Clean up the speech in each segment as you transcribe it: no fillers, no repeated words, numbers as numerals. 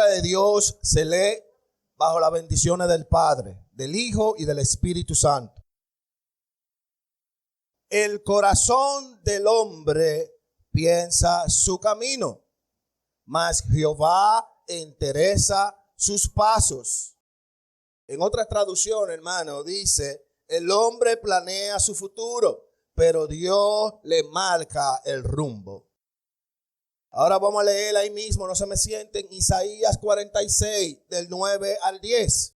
palabra de Dios se lee bajo las bendiciones del Padre, del Hijo y del Espíritu Santo. El corazón del hombre piensa su camino, mas Jehová endereza sus pasos. En otra traducción, hermano, dice, el hombre planea su futuro, pero Dios le marca el rumbo. Ahora vamos a leer ahí mismo, no se me sienten, Isaías 46, del 9 al 10.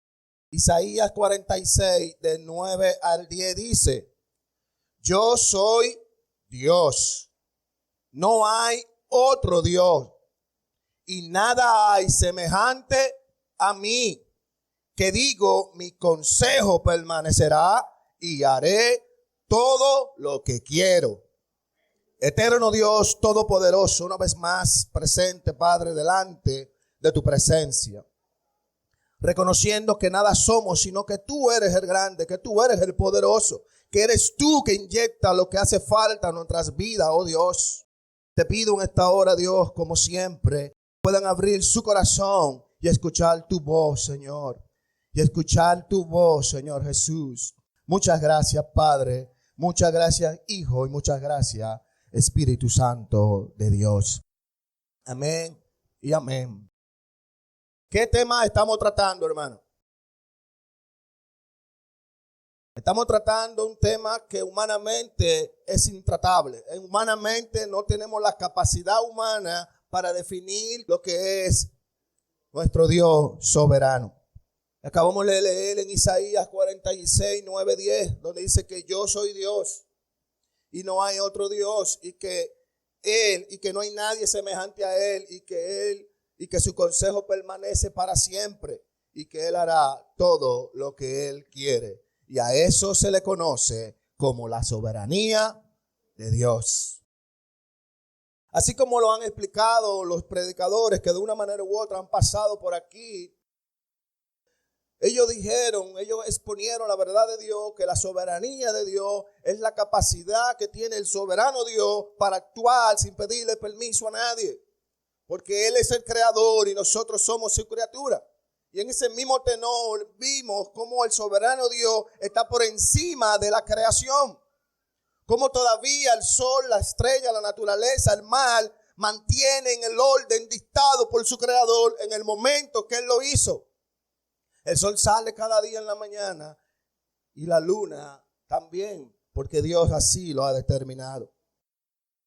Isaías 46, del 9 al 10 dice, yo soy Dios, no hay otro Dios, y nada hay semejante a mí, que digo, mi consejo permanecerá y haré todo lo que quiero. Eterno Dios Todopoderoso, una vez más presente, Padre, delante de tu presencia. Reconociendo que nada somos, sino que tú eres el grande, que tú eres el poderoso, que eres tú que inyecta lo que hace falta en nuestras vidas, oh Dios. Te pido en esta hora, Dios, como siempre, puedan abrir su corazón y escuchar tu voz, Señor. Y escuchar tu voz, Señor Jesús. Muchas gracias, Padre. Muchas gracias, Hijo, y muchas gracias, Espíritu Santo de Dios. Amén y amén. ¿Qué tema estamos tratando, hermano? Estamos tratando un tema que humanamente es intratable. Humanamente no tenemos la capacidad humana para definir lo que es nuestro Dios soberano. Acabamos de leer en Isaías 46, 9, 10, donde dice que yo soy Dios y no hay otro Dios, y que Él, y que no hay nadie semejante a Él, y que su consejo permanece para siempre, y que Él hará todo lo que Él quiere. Y a eso se le conoce como la soberanía de Dios. Así como lo han explicado los predicadores que de una manera u otra han pasado por aquí, ellos exponieron la verdad de Dios, que la soberanía de Dios es la capacidad que tiene el soberano Dios para actuar sin pedirle permiso a nadie. Porque Él es el creador y nosotros somos su criatura. Y en ese mismo tenor vimos cómo el soberano Dios está por encima de la creación. Cómo todavía el sol, la estrella, la naturaleza, el mar mantienen el orden dictado por su creador en el momento que Él lo hizo. El sol sale cada día en la mañana y la luna también, porque Dios así lo ha determinado.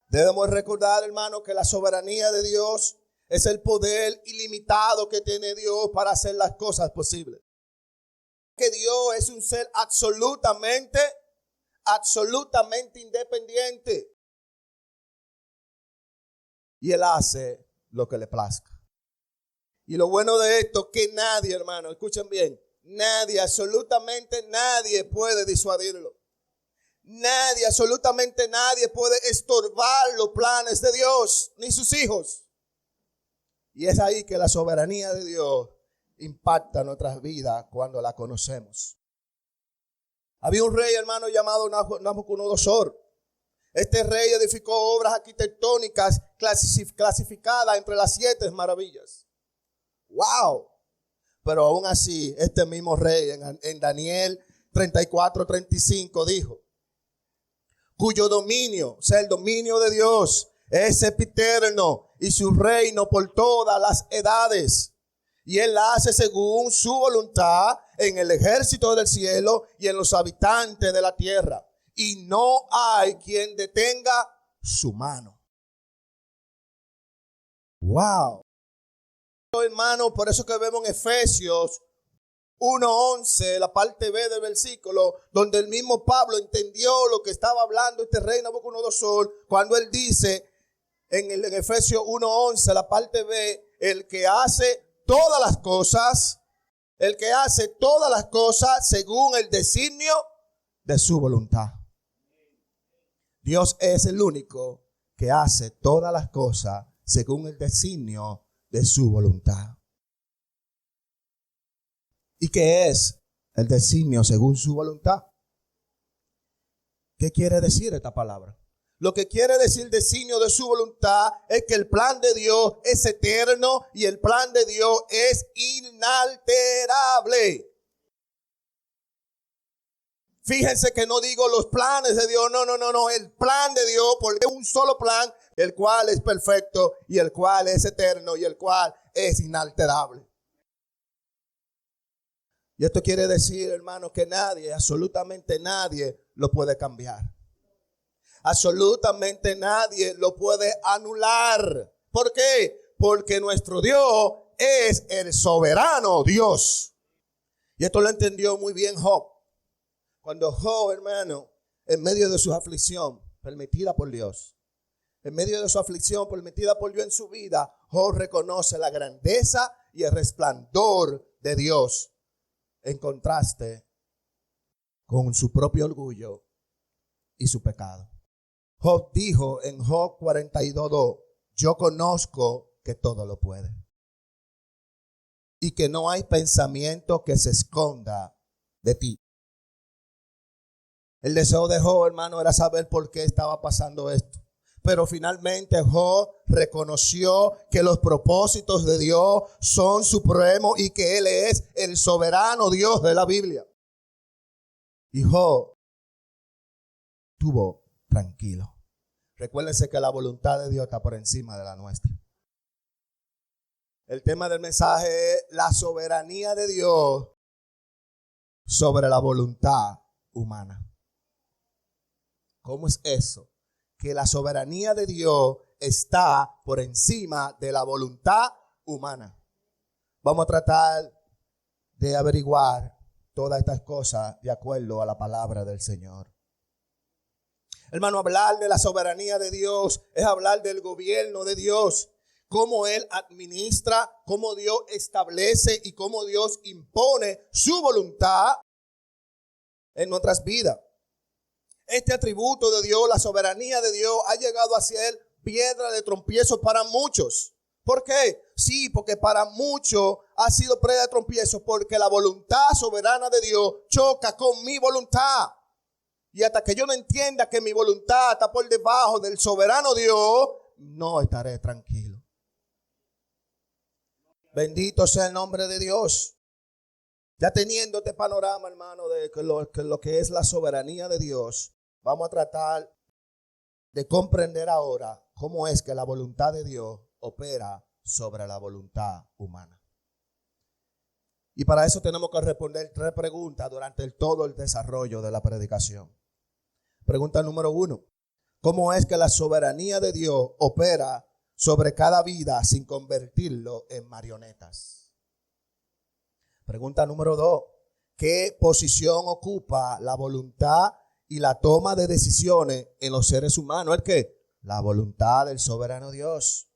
Debemos recordar, hermano, que la soberanía de Dios es el poder ilimitado que tiene Dios para hacer las cosas posibles. Que Dios es un ser absolutamente independiente. Y Él hace lo que le plazca. Y lo bueno de esto, que nadie, hermano, escuchen bien, nadie, absolutamente nadie puede disuadirlo. Nadie, absolutamente nadie puede estorbar los planes de Dios, ni sus hijos. Y es ahí que la soberanía de Dios impacta nuestras vidas cuando la conocemos. Había un rey, hermano, llamado Nabucodonosor. Este rey edificó obras arquitectónicas clasificadas entre las 7 maravillas. ¡Wow! Pero aún así, este mismo rey en Daniel 34:35 dijo, cuyo dominio, o sea, el dominio de Dios, es sempiterno y su reino por todas las edades. Y Él hace según su voluntad en el ejército del cielo y en los habitantes de la tierra. Y no hay quien detenga su mano. ¡Wow! Hermano, por eso que vemos en Efesios 1:11, la parte B del versículo, donde el mismo Pablo entendió lo que estaba hablando este rey Nabucodonosor, cuando él dice en Efesios 1:11, la parte B, el que hace todas las cosas según el designio de su voluntad. Dios es el único que hace todas las cosas según el designio de su voluntad. ¿Y qué es el designio según su voluntad? ¿Qué quiere decir esta palabra? Lo que quiere decir designio de su voluntad es que el plan de Dios es eterno y el plan de Dios es inalterable. Fíjense que no digo los planes de Dios, no. El plan de Dios, porque es un solo plan, el cual es perfecto y el cual es eterno y el cual es inalterable. Y esto quiere decir, hermano, que nadie, absolutamente nadie lo puede cambiar. Absolutamente nadie lo puede anular. ¿Por qué? Porque nuestro Dios es el soberano Dios. Y esto lo entendió muy bien Job. Cuando Job, hermano, en medio de su aflicción permitida por Dios, en medio de su aflicción permitida por Dios en su vida, Job reconoce la grandeza y el resplandor de Dios en contraste con su propio orgullo y su pecado. Job dijo en Job 42:2, yo conozco que todo lo puede y que no hay pensamiento que se esconda de ti. El deseo de Job, hermano, era saber por qué estaba pasando esto. Pero finalmente Job reconoció que los propósitos de Dios son supremos y que Él es el soberano Dios de la Biblia. Y Job estuvo tranquilo. Recuérdense que la voluntad de Dios está por encima de la nuestra. El tema del mensaje es la soberanía de Dios sobre la voluntad humana. ¿Cómo es eso? Que la soberanía de Dios está por encima de la voluntad humana. Vamos a tratar de averiguar todas estas cosas de acuerdo a la palabra del Señor. Hermano, hablar de la soberanía de Dios es hablar del gobierno de Dios, cómo Él administra, cómo Dios establece y cómo Dios impone su voluntad en nuestras vidas. Este atributo de Dios, la soberanía de Dios, ha llegado a ser piedra de tropiezo para muchos. ¿Por qué? Sí, porque para muchos ha sido piedra de tropiezo porque la voluntad soberana de Dios choca con mi voluntad. Y hasta que yo no entienda que mi voluntad está por debajo del soberano Dios, no estaré tranquilo. Bendito sea el nombre de Dios. Ya teniendo este panorama, hermano, de lo que es la soberanía de Dios, vamos a tratar de comprender ahora cómo es que la voluntad de Dios opera sobre la voluntad humana. Y para eso tenemos que responder 3 preguntas durante todo el desarrollo de la predicación. Pregunta número 1. ¿Cómo es que la soberanía de Dios opera sobre cada vida sin convertirlo en marionetas? Pregunta número 2. ¿Qué posición ocupa la voluntad y la toma de decisiones en los seres humanos? ¿El qué? La voluntad del soberano Dios.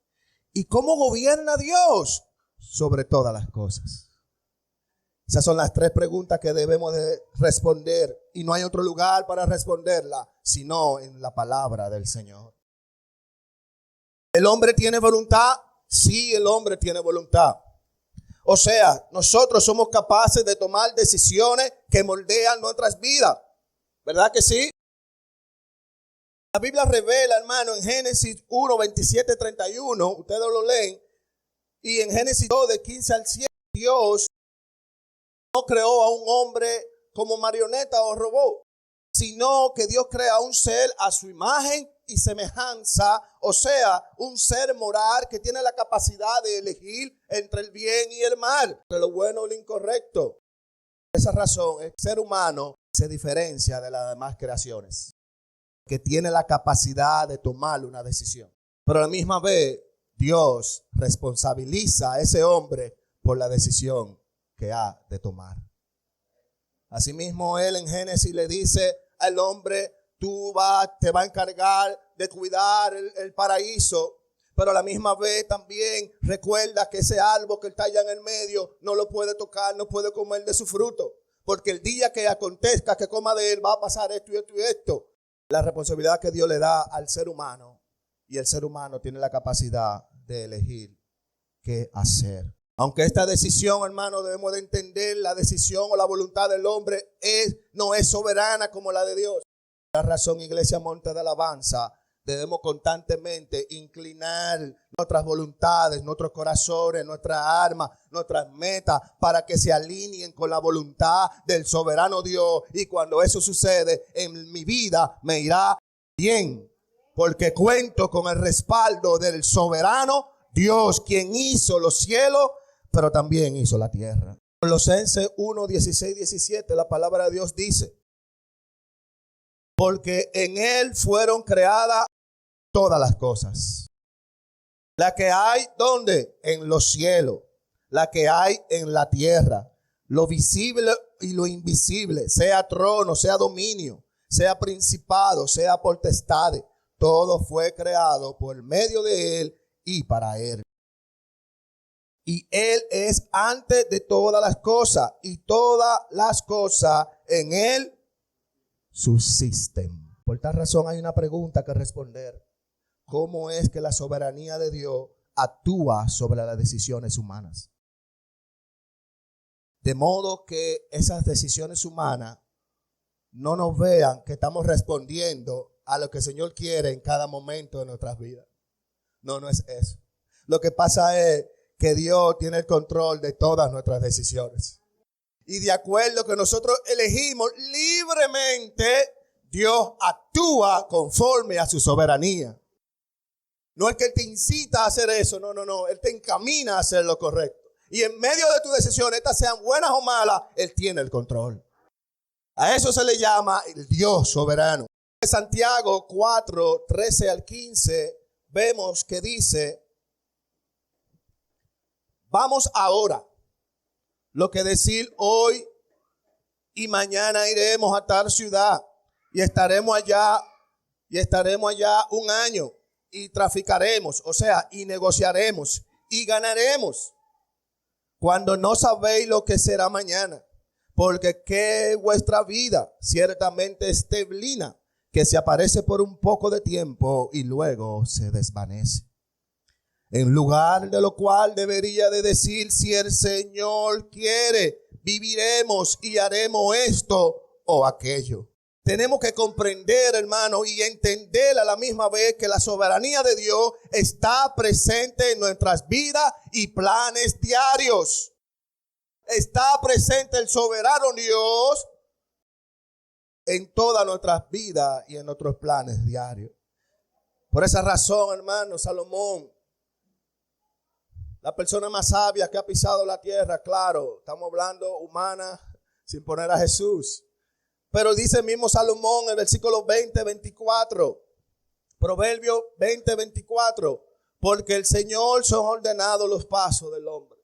¿Y cómo gobierna Dios sobre todas las cosas? Esas son las 3 preguntas que debemos de responder y no hay otro lugar para responderla sino en la palabra del Señor. ¿El hombre tiene voluntad? Sí, el hombre tiene voluntad. O sea, nosotros somos capaces de tomar decisiones que moldean nuestras vidas. ¿Verdad que sí? La Biblia revela, hermano, en Génesis 1, 27, 31, ustedes lo leen, y en Génesis 2, de 15 al 7, Dios no creó a un hombre como marioneta o robot, sino que Dios crea a un ser a su imagen y semejanza, o sea, un ser moral que tiene la capacidad de elegir entre el bien y el mal, entre lo bueno y lo incorrecto. Por esa razón, el ser humano se diferencia de las demás creaciones, que tiene la capacidad de tomar una decisión. Pero a la misma vez, Dios responsabiliza a ese hombre por la decisión que ha de tomar. Asimismo, Él en Génesis le dice al hombre, te va a encargar de cuidar el paraíso, pero a la misma vez también recuerda que ese árbol que está allá en el medio no lo puede tocar, no puede comer de su fruto, porque el día que acontezca que coma de él va a pasar esto y esto y esto. La responsabilidad que Dios le da al ser humano, y el ser humano tiene la capacidad de elegir qué hacer. Aunque esta decisión, hermano, debemos de entender, la decisión o la voluntad del hombre no es soberana como la de Dios. La razón, Iglesia Monte de Alabanza, debemos constantemente inclinar nuestras voluntades, nuestros corazones, nuestras armas, nuestras metas para que se alineen con la voluntad del soberano Dios. Y cuando eso sucede en mi vida me irá bien, porque cuento con el respaldo del soberano Dios, quien hizo los cielos, pero también hizo la tierra. Colosenses 1, 16, 17, la palabra de Dios dice: porque en él fueron creadas todas las cosas. La que hay, ¿dónde? En los cielos. La que hay en la tierra. Lo visible y lo invisible. Sea trono, sea dominio, sea principado, sea potestades. Todo fue creado por medio de él y para él. Y él es antes de todas las cosas. Y todas las cosas en él subsisten. Por tal razón hay una pregunta que responder. ¿Cómo es que la soberanía de Dios actúa sobre las decisiones humanas? De modo que esas decisiones humanas no nos vean que estamos respondiendo a lo que el Señor quiere en cada momento de nuestras vidas. No, no es eso. Lo que pasa es que Dios tiene el control de todas nuestras decisiones. Y de acuerdo a que nosotros elegimos libremente, Dios actúa conforme a su soberanía. No es que Él te incita a hacer eso, no. Él te encamina a hacer lo correcto. Y en medio de tus decisiones, estas sean buenas o malas, Él tiene el control. A eso se le llama el Dios soberano. En Santiago 4, 13 al 15, vemos que dice: vamos ahora, lo que decir hoy y mañana iremos a tal ciudad y estaremos allá un año y traficaremos, o sea, y negociaremos y ganaremos, cuando no sabéis lo que será mañana, porque que vuestra vida ciertamente es neblina, que se aparece por un poco de tiempo y luego se desvanece. En lugar de lo cual debería de decir: si el Señor quiere, viviremos y haremos esto o aquello. Tenemos que comprender, hermano, y entender a la misma vez que la soberanía de Dios está presente en nuestras vidas y planes diarios. Está presente el soberano Dios en todas nuestras vidas y en nuestros planes diarios. Por esa razón, hermano, Salomón, la persona más sabia que ha pisado la tierra, claro, estamos hablando humana sin poner a Jesús. Pero dice el mismo Salomón en el versículo 20, 24, Proverbio 20, 24, porque el Señor son ordenados los pasos del hombre.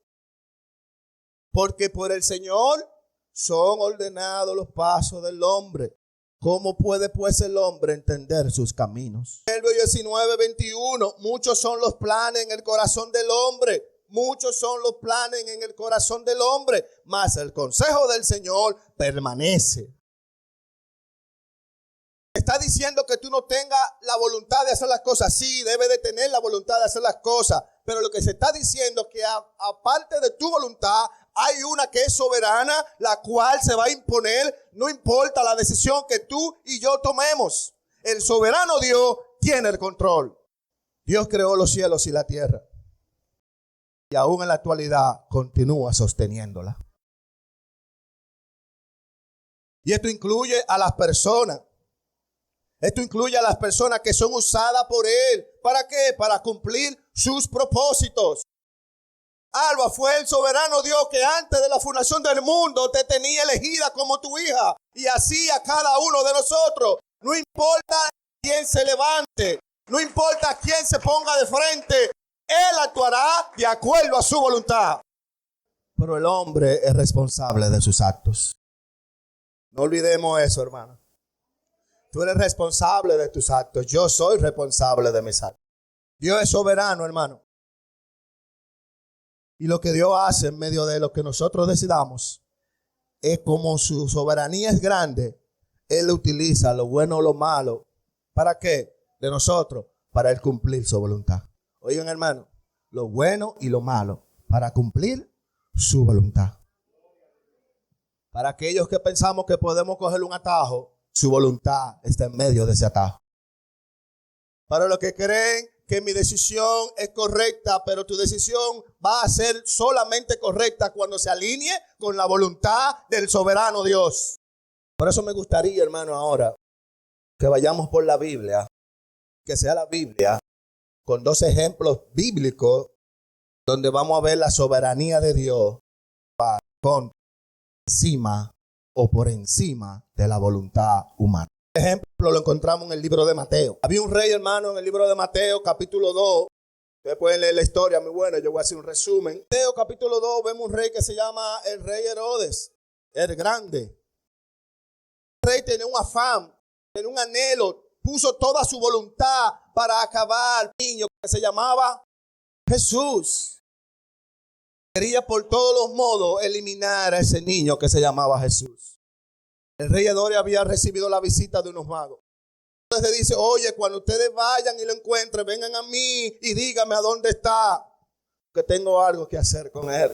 Porque por el Señor son ordenados los pasos del hombre. ¿Cómo puede pues el hombre entender sus caminos? Proverbio 19, 21, muchos son los planes en el corazón del hombre. Muchos son los planes en el corazón del hombre, mas el consejo del Señor permanece. Está diciendo que tú no tengas la voluntad de hacer las cosas. Sí, debe de tener la voluntad de hacer las cosas. Pero lo que se está diciendo es que aparte de tu voluntad, hay una que es soberana, la cual se va a imponer, no importa la decisión que tú y yo tomemos. El soberano Dios tiene el control. Dios creó los cielos y la tierra. Y aún en la actualidad continúa sosteniéndola. Y esto incluye a las personas. Esto incluye a las personas que son usadas por Él. ¿Para qué? Para cumplir sus propósitos. Alba, fue el soberano Dios que antes de la fundación del mundo te tenía elegida como tu hija. Y así a cada uno de nosotros. No importa quién se levante. No importa quién se ponga de frente. Él actuará de acuerdo a su voluntad. Pero el hombre es responsable de sus actos. No olvidemos eso, hermano. Tú eres responsable de tus actos. Yo soy responsable de mis actos. Dios es soberano, hermano. Y lo que Dios hace en medio de lo que nosotros decidamos es, como su soberanía es grande, Él utiliza lo bueno o lo malo. ¿Para qué? De nosotros, para Él cumplir su voluntad. Oigan, hermano, lo bueno y lo malo para cumplir su voluntad. Para aquellos que pensamos que podemos coger un atajo, su voluntad está en medio de ese atajo. Para los que creen que mi decisión es correcta, pero tu decisión va a ser solamente correcta cuando se alinee con la voluntad del soberano Dios. Por eso me gustaría, hermano, ahora que vayamos por la Biblia, que sea la Biblia con 2 ejemplos bíblicos donde vamos a ver la soberanía de Dios con encima o por encima de la voluntad humana. Por ejemplo, lo encontramos en el libro de Mateo. Había un rey, hermano, en el libro de Mateo, capítulo 2. Ustedes pueden leer la historia, muy buena. Yo voy a hacer un resumen. Mateo, capítulo 2, vemos un rey que se llama el rey Herodes, el grande. El rey tenía un afán, tenía un anhelo, puso toda su voluntad para acabar al niño que se llamaba Jesús. Quería por todos los modos eliminar a ese niño que se llamaba Jesús. El rey Herodes había recibido la visita de unos magos. Entonces dice, oye, cuando ustedes vayan y lo encuentren, vengan a mí y díganme a dónde está, que tengo algo que hacer con él.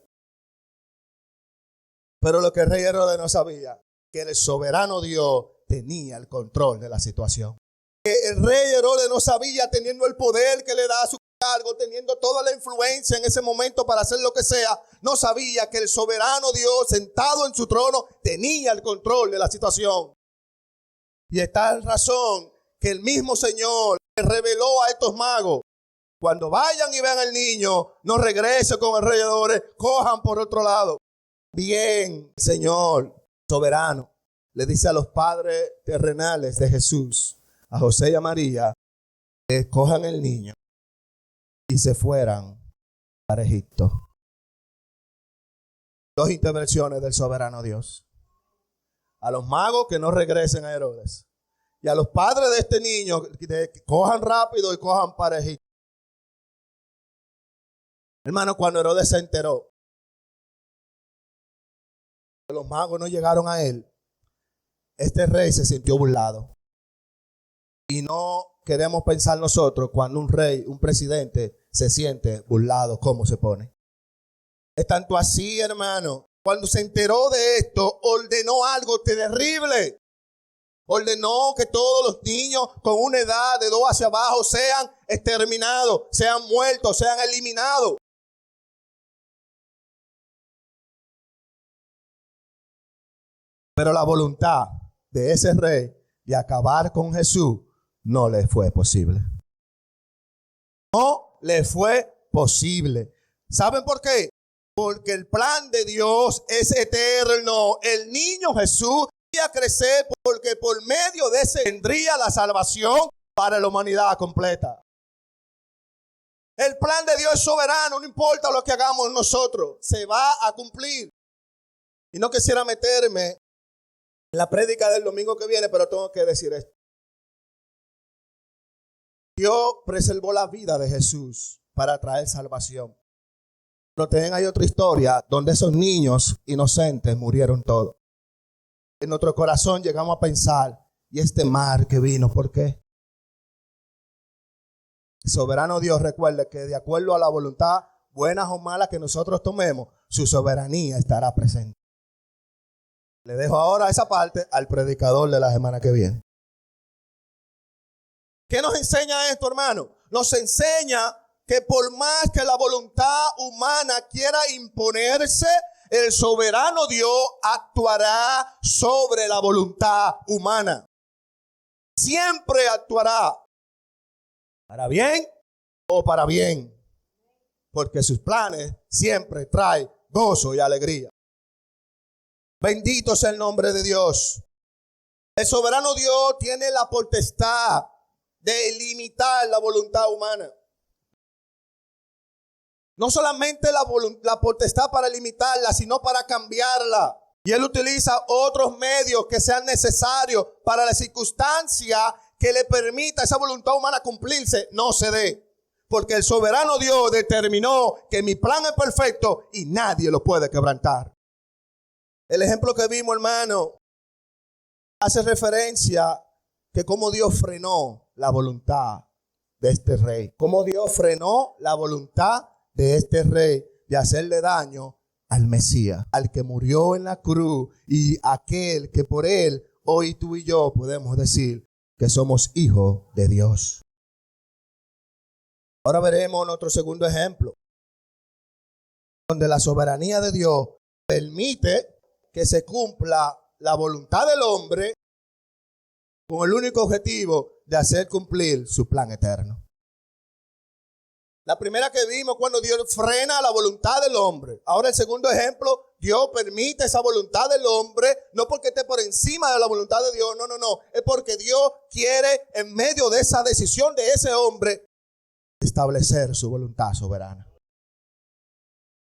Pero lo que el rey Herodes no sabía, que el soberano Dios tenía el control de la situación. Que el rey Herodes no sabía, teniendo el poder que le da a su cargo, teniendo toda la influencia en ese momento para hacer lo que sea, no sabía que el soberano Dios sentado en su trono tenía el control de la situación. Y está en razón que el mismo Señor le reveló a estos magos, cuando vayan y vean al niño, no regresen con el rey Herodes, cojan por otro lado. Bien, Señor soberano le dice a los padres terrenales de Jesús, a José y a María, que cojan el niño y se fueran para Egipto. 2 intervenciones del soberano Dios. A los magos que no regresen a Herodes. Y a los padres de este niño que cojan rápido y cojan para Egipto. Hermano, cuando Herodes se enteró que los magos no llegaron a él, este rey se sintió burlado. Y no queremos pensar nosotros cuando un rey, un presidente se siente burlado, ¿cómo se pone? Es tanto así, hermano. Cuando se enteró de esto, ordenó algo terrible. Ordenó que todos los niños con una edad de 2 hacia abajo sean exterminados, sean muertos, sean eliminados. Pero la voluntad de ese rey de acabar con Jesús no le fue posible. No le fue posible. ¿Saben por qué? Porque el plan de Dios es eterno. El niño Jesús iba a crecer porque por medio de ese tendría la salvación para la humanidad completa. El plan de Dios es soberano, no importa lo que hagamos nosotros, se va a cumplir. Y no quisiera meterme en la prédica del domingo que viene, pero tengo que decir esto. Dios preservó la vida de Jesús para traer salvación. Pero también hay otra historia donde esos niños inocentes murieron todos. En nuestro corazón llegamos a pensar, ¿y este mar que vino por qué? El soberano Dios recuerde que de acuerdo a la voluntad, buenas o malas que nosotros tomemos, su soberanía estará presente. Le dejo ahora esa parte al predicador de la semana que viene. ¿Qué nos enseña esto, hermano? Nos enseña que por más que la voluntad humana quiera imponerse, el soberano Dios actuará sobre la voluntad humana. Siempre actuará para bien o para bien, porque sus planes siempre traen gozo y alegría. Bendito sea el nombre de Dios. El soberano Dios tiene la potestad de limitar la voluntad humana. No solamente la potestad para limitarla, sino para cambiarla. Y Él utiliza otros medios que sean necesarios para la circunstancia que le permita a esa voluntad humana cumplirse, no se dé. Porque el soberano Dios determinó que mi plan es perfecto y nadie lo puede quebrantar. El ejemplo que vimos, hermano, hace referencia que cómo Dios frenó la voluntad de este rey. Cómo Dios frenó la voluntad de este rey de hacerle daño al Mesías, al que murió en la cruz y aquel que por él hoy tú y yo podemos decir que somos hijos de Dios. Ahora veremos nuestro segundo ejemplo, donde la soberanía de Dios permite que se cumpla la voluntad del hombre con el único objetivo de hacer cumplir su plan eterno. La primera que vimos cuando Dios frena la voluntad del hombre. Ahora el segundo ejemplo, Dios permite esa voluntad del hombre, no porque esté por encima de la voluntad de Dios, no. Es porque Dios quiere, en medio de esa decisión de ese hombre, establecer su voluntad soberana.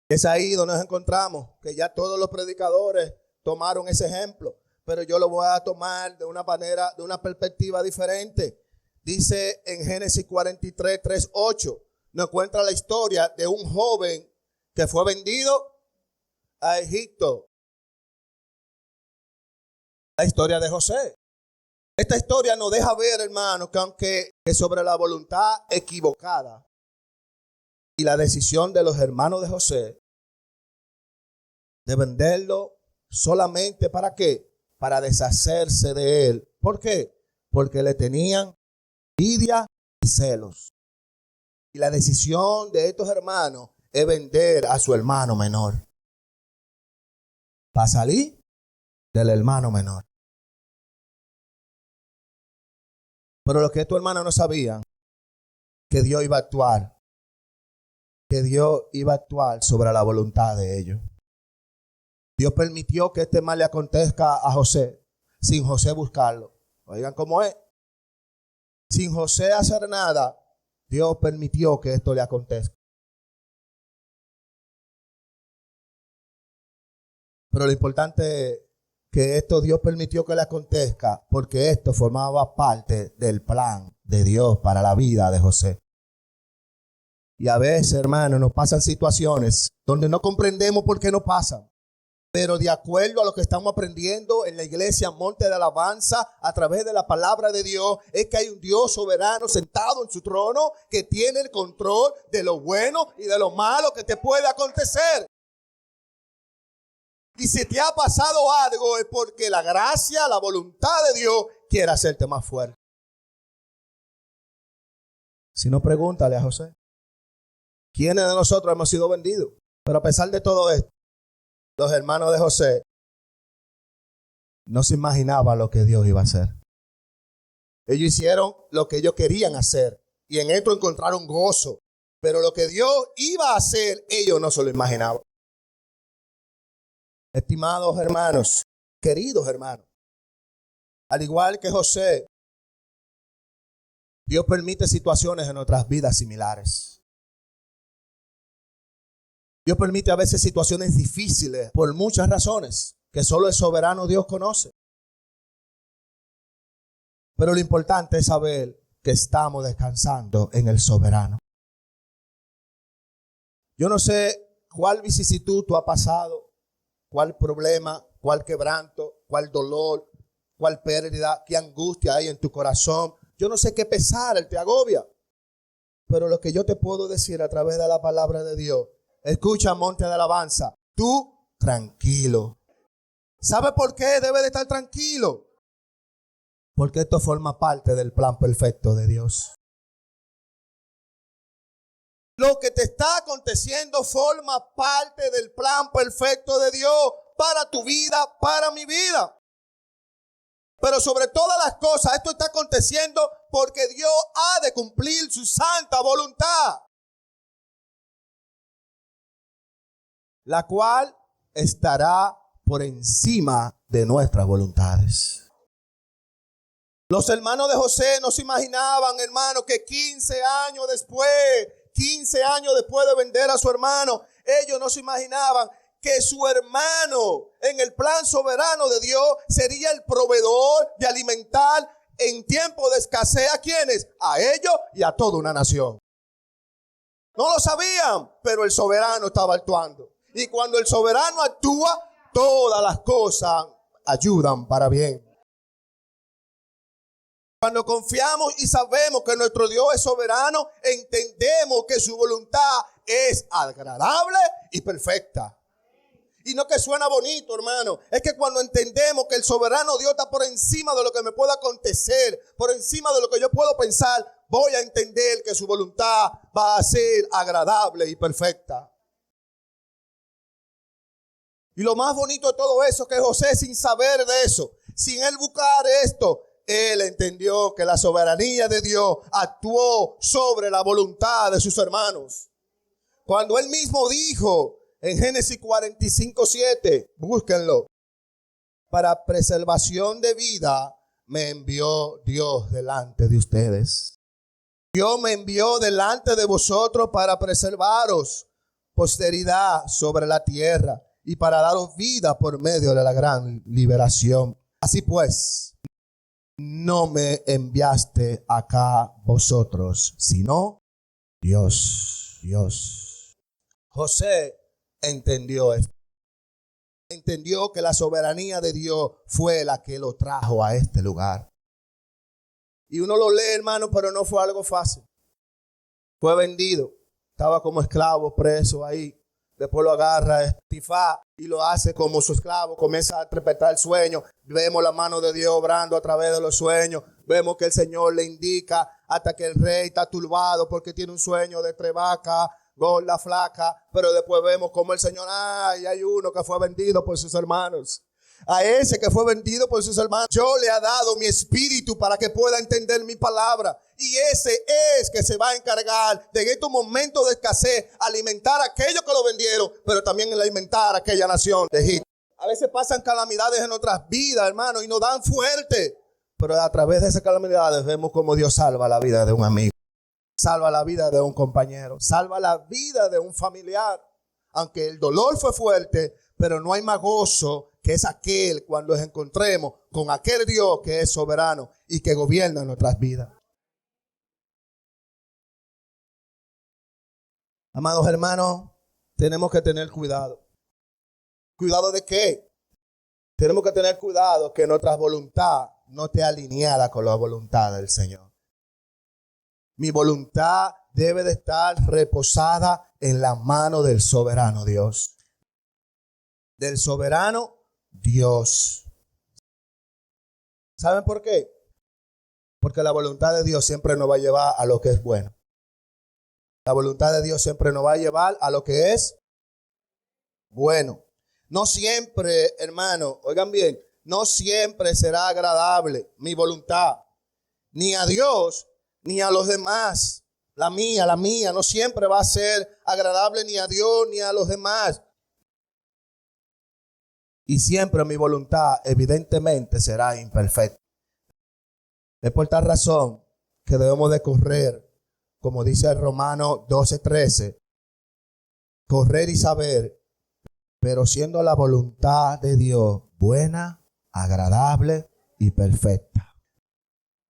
Es ahí donde nos encontramos, que ya todos los predicadores tomaron ese ejemplo, pero yo lo voy a tomar de una manera, de una perspectiva diferente. Dice en Génesis 43, 3, 8. Nos cuenta la historia de un joven que fue vendido a Egipto. La historia de José. Esta historia nos deja ver, hermanos, que aunque sobre la voluntad equivocada y la decisión de los hermanos de José de venderlo solamente ¿para qué? Para deshacerse de él. ¿Por qué? Porque le tenían envidia y celos. Y la decisión de estos hermanos es vender a su hermano menor para salir del hermano menor. Pero lo que estos hermanos no sabían, que Dios iba a actuar. Que Dios iba a actuar sobre la voluntad de ellos. Dios permitió que este mal le acontezca a José, sin José buscarlo. Oigan cómo es. Sin José hacer nada, Dios permitió que esto le acontezca. Pero lo importante es que esto Dios permitió que le acontezca porque esto formaba parte del plan de Dios para la vida de José. Y a veces, hermanos, nos pasan situaciones donde no comprendemos por qué nos pasan. Pero de acuerdo a lo que estamos aprendiendo en la iglesia Monte de Alabanza, a través de la palabra de Dios, es que hay un Dios soberano sentado en su trono que tiene el control de lo bueno y de lo malo que te puede acontecer. Y si te ha pasado algo es porque la gracia, la voluntad de Dios quiere hacerte más fuerte. Si no, pregúntale a José. ¿Quiénes de nosotros hemos sido vendidos? Pero a pesar de todo esto, los hermanos de José no se imaginaban lo que Dios iba a hacer. Ellos hicieron lo que ellos querían hacer y en esto encontraron gozo. Pero lo que Dios iba a hacer, ellos no se lo imaginaban. Estimados hermanos, queridos hermanos, al igual que José, Dios permite situaciones en nuestras vidas similares. Dios permite a veces situaciones difíciles por muchas razones que solo el soberano Dios conoce. Pero lo importante es saber que estamos descansando en el soberano. Yo no sé cuál vicisitud tú has pasado, cuál problema, cuál quebranto, cuál dolor, cuál pérdida, qué angustia hay en tu corazón. Yo no sé qué pesar te agobia. Pero lo que yo te puedo decir a través de la palabra de Dios, escucha, Monte de Alabanza, tú tranquilo. ¿Sabe por qué debe de estar tranquilo? Porque esto forma parte del plan perfecto de Dios. Lo que te está aconteciendo forma parte del plan perfecto de Dios para tu vida, para mi vida. Pero sobre todas las cosas, esto está aconteciendo porque Dios ha de cumplir su santa voluntad, la cual estará por encima de nuestras voluntades. Los hermanos de José no se imaginaban, hermano, que 15 años después de vender a su hermano, ellos no se imaginaban que su hermano en el plan soberano de Dios sería el proveedor de alimentar en tiempo de escasez a quienes, a ellos y a toda una nación. No lo sabían, pero el soberano estaba actuando. Y cuando el soberano actúa, todas las cosas ayudan para bien. Cuando confiamos y sabemos que nuestro Dios es soberano, entendemos que su voluntad es agradable y perfecta. Y no que suena bonito, hermano. Es que cuando entendemos que el soberano Dios está por encima de lo que me pueda acontecer, por encima de lo que yo puedo pensar, voy a entender que su voluntad va a ser agradable y perfecta. Y lo más bonito de todo eso, que José, sin saber de eso, sin él buscar esto, él entendió que la soberanía de Dios actuó sobre la voluntad de sus hermanos. Cuando él mismo dijo en Génesis 45:7, búsquenlo, para preservación de vida me envió Dios delante de ustedes. Dios me envió delante de vosotros para preservaros posteridad sobre la tierra y para daros vida por medio de la gran liberación. Así pues, no me enviaste acá vosotros, sino Dios. José entendió esto. Entendió que la soberanía de Dios fue la que lo trajo a este lugar. Y uno lo lee, hermano, pero no fue algo fácil. Fue vendido. Estaba como esclavo preso ahí. Después lo agarra Potifar y lo hace como su esclavo. Comienza a interpretar el sueño. Vemos la mano de Dios obrando a través de los sueños. Vemos que el Señor le indica hasta que el rey está turbado porque tiene un sueño de 3 vacas, gorda, flaca. Pero después vemos como el Señor, hay uno que fue vendido por sus hermanos. A ese que fue vendido por sus hermanos, yo le he dado mi espíritu para que pueda entender mi palabra. Y ese es que se va a encargar de en estos momentos de escasez alimentar a aquellos que lo vendieron, pero también alimentar a aquella nación de Egipto. A veces pasan calamidades en nuestras vidas, hermano, y nos dan fuerte. Pero a través de esas calamidades vemos cómo Dios salva la vida de un amigo, salva la vida de un compañero, salva la vida de un familiar. Aunque el dolor fue fuerte, pero no hay más gozo que es aquel cuando nos encontremos con aquel Dios que es soberano y que gobierna nuestras vidas. Amados hermanos, tenemos que tener cuidado. ¿Cuidado de qué? Tenemos que tener cuidado que nuestra voluntad no esté alineada con la voluntad del Señor. Mi voluntad debe de estar reposada en la mano del soberano Dios. Del soberano Dios. ¿Saben por qué? Porque la voluntad de Dios siempre nos va a llevar a lo que es bueno. La voluntad de Dios siempre nos va a llevar a lo que es bueno. No siempre, hermano, oigan bien, no siempre será agradable mi voluntad, ni a Dios, ni a los demás. La mía, no siempre va a ser agradable ni a Dios, ni a los demás. Y siempre mi voluntad evidentemente será imperfecta. Es por tal razón que debemos de correr, como dice el Romano 12:13, correr y saber, pero siendo la voluntad de Dios buena, agradable y perfecta.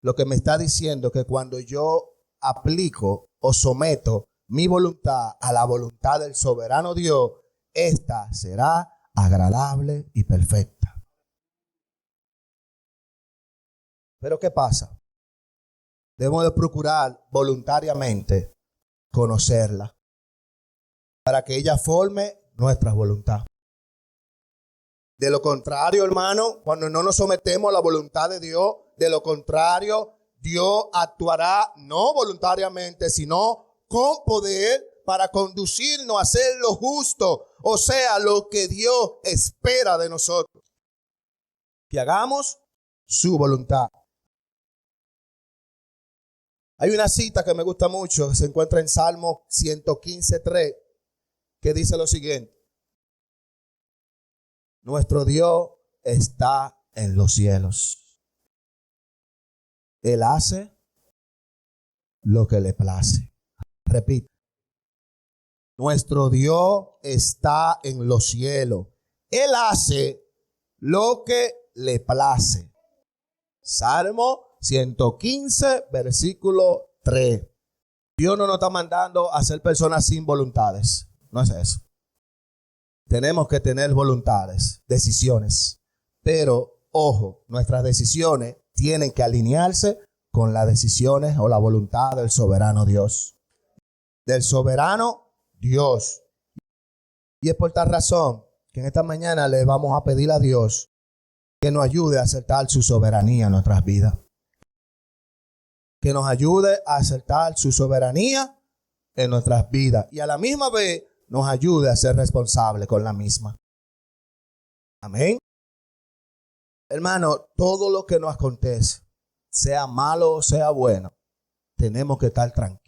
Lo que me está diciendo que cuando yo aplico o someto mi voluntad a la voluntad del soberano Dios, esta será agradable y perfecta. Pero ¿qué pasa? Debemos de procurar voluntariamente conocerla para que ella forme nuestra voluntad. De lo contrario, hermano, cuando no nos sometemos a la voluntad de Dios, de lo contrario, Dios actuará no voluntariamente, sino con poder para conducirnos a hacer lo justo, o sea, lo que Dios espera de nosotros. Que hagamos su voluntad. Hay una cita que me gusta mucho, se encuentra en Salmo 115:3, que dice lo siguiente: nuestro Dios está en los cielos. Él hace lo que le place. Repito. Nuestro Dios está en los cielos. Él hace lo que le place. Salmo 115, versículo 3. Dios no nos está mandando a ser personas sin voluntades. No es eso. Tenemos que tener voluntades, decisiones. Pero, ojo, nuestras decisiones tienen que alinearse con las decisiones o la voluntad del soberano Dios. Del soberano Dios. Y es por tal razón que en esta mañana le vamos a pedir a Dios que nos ayude a aceptar su soberanía en nuestras vidas. que nos ayude a aceptar su soberanía en nuestras vidas y a la misma vez nos ayude a ser responsables con la misma. Amén. Hermano, todo lo que nos acontece, sea malo o sea bueno, tenemos que estar tranquilos.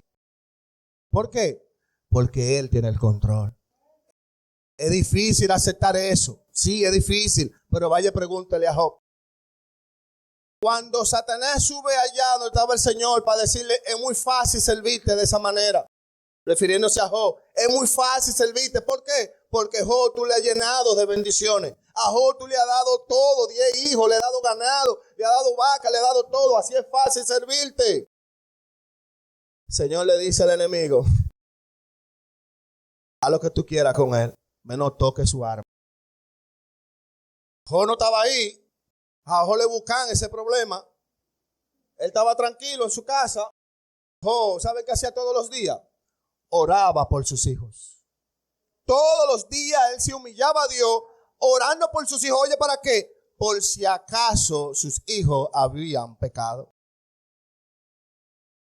¿Por qué? Porque Él tiene el control. Es difícil aceptar eso. Sí, es difícil, pero vaya, pregúntale a Job. Cuando Satanás sube allá donde estaba el Señor para decirle, es muy fácil servirte de esa manera, refiriéndose a Job, es muy fácil servirte. ¿Por qué? Porque Job tú le has llenado de bendiciones. A Job tú le has dado todo, 10 hijos, le has dado ganado, le has dado vaca, le has dado todo. Así es fácil servirte. El Señor le dice al enemigo, haz lo que tú quieras con él, menos toque su arma. Job no estaba ahí. A Job le buscan ese problema. Él estaba tranquilo en su casa. Job, ¿sabe qué hacía todos los días? Oraba por sus hijos. Todos los días él se humillaba a Dios orando por sus hijos. Oye, ¿para qué? Por si acaso sus hijos habían pecado.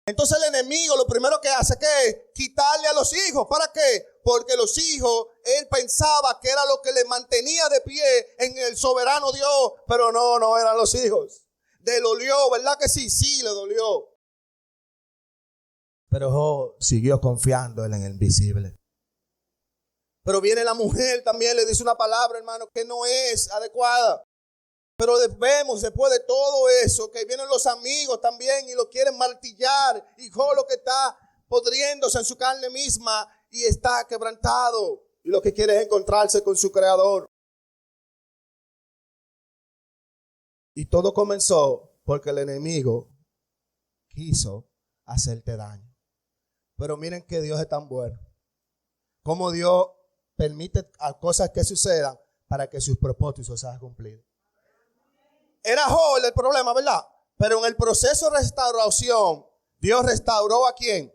Entonces el enemigo lo primero que hace es quitarle a los hijos. ¿Para qué? Porque los hijos, él pensaba que era lo que le mantenía de pie en el soberano Dios. Pero no eran los hijos. Le dolió, ¿verdad que sí? Sí, le dolió. Pero Job siguió confiando en el invisible. Pero viene la mujer también, le dice una palabra, hermano, que no es adecuada. Pero vemos después de todo eso que vienen los amigos también y lo quieren martillar. Y Job lo que está podriéndose en su carne misma y está quebrantado. Y lo que quiere es encontrarse con su creador. Y todo comenzó porque el enemigo quiso hacerte daño. Pero miren que Dios es tan bueno. Como Dios permite cosas que sucedan para que sus propósitos sean cumplidos. Era Job el problema, ¿verdad? Pero en el proceso de restauración, Dios restauró ¿a quién?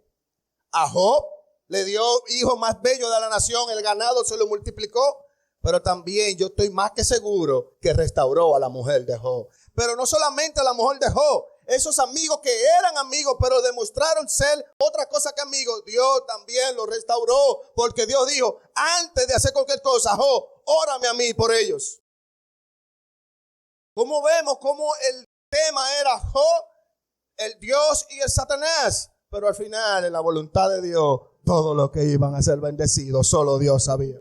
A Job, le dio hijo más bello de la nación, el ganado se lo multiplicó, pero también yo estoy más que seguro que restauró a la mujer de Job. Pero no solamente a la mujer de Job, esos amigos que eran amigos, pero demostraron ser otra cosa que amigos, Dios también los restauró, porque Dios dijo, antes de hacer cualquier cosa, Job, órame a mí por ellos. Como vemos cómo el tema era Job, el Dios y el Satanás. Pero al final, en la voluntad de Dios, todos los que iban a ser bendecidos, solo Dios sabía.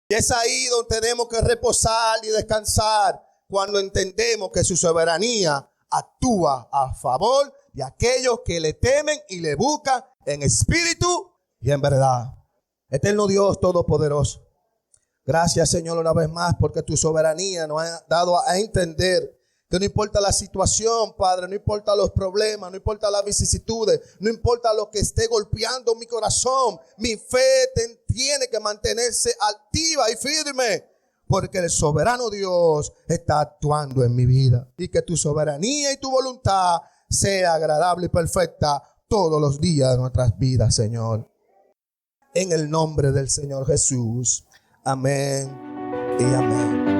Y es ahí donde tenemos que reposar y descansar, cuando entendemos que su soberanía actúa a favor de aquellos que le temen y le buscan en espíritu y en verdad. Eterno Dios Todopoderoso, gracias, Señor, una vez más, porque tu soberanía nos ha dado a entender que no importa la situación, Padre, no importa los problemas, no importa las vicisitudes, no importa lo que esté golpeando mi corazón, mi fe tiene que mantenerse activa y firme, porque el soberano Dios está actuando en mi vida. Y que tu soberanía y tu voluntad sea agradable y perfecta todos los días de nuestras vidas, Señor. En el nombre del Señor Jesús. Amén y amén.